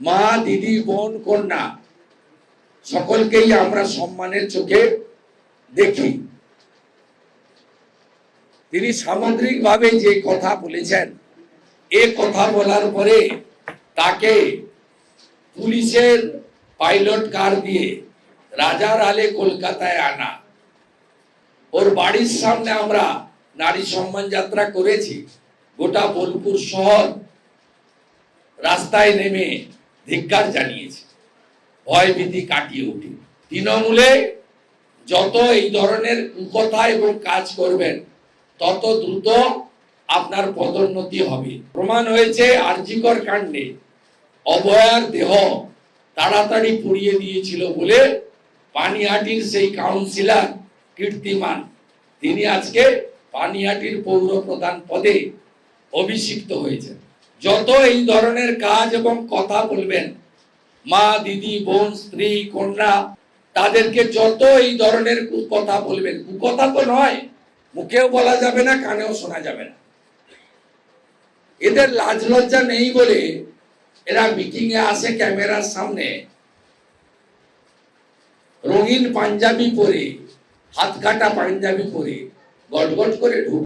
মা, দিদি, বোন, কন্যা সকলকেই আমরা সম্মানের চোখে দেখি। তিনি সামগ্রিকভাবে যে কথা বলেছেন, এ কথা বলার পরে তাকে পুলিশের পাইলট কার দিয়ে রাজার আলে কলকাতায় আনা, ওর বাড়ির সামনে আমরা নারী সম্মান যাত্রা করেছি। গোটা বোলপুর শহর রাস্তায় নেমে ধিক্কার জানিয়েছে, ভয়ভীতি কাটিয়ে উঠে। তৃণমূলে যত এই ধরনের কুকথা এবং কাজ করবেন, তত দ্রুত আপনার পদোন্নতি হবে। প্রমাণ হয়েছে আরজিকর কাণ্ডে অভয়ার দেহ তাড়াতাড়ি পুড়িয়ে দিয়েছিল বলে পানিহাটির সেই কাউন্সিলর কীর্তিমান, তিনি আজকে পানিহাটির পৌর প্রধান পদে অভিষিক্ত হয়েছেন। যত এই ধরনের কাজ এবং কথা বলবেন, মা, দিদি, বোন, স্ত্রী, কন্যা, তাদেরকে যত এই ধরনের কথা বলবেন, কুকথা তো নয়, মুখেও বলা যাবে না, কানেও শোনা যাবে না। এদের লাজ লজ্জা নেই বলে এরা মিটিং এ আসে ক্যামেরার সামনে রঙিন পাঞ্জাবি পরে, হাত কাটা পাঞ্জাবি পরে গটগট করে ঢুক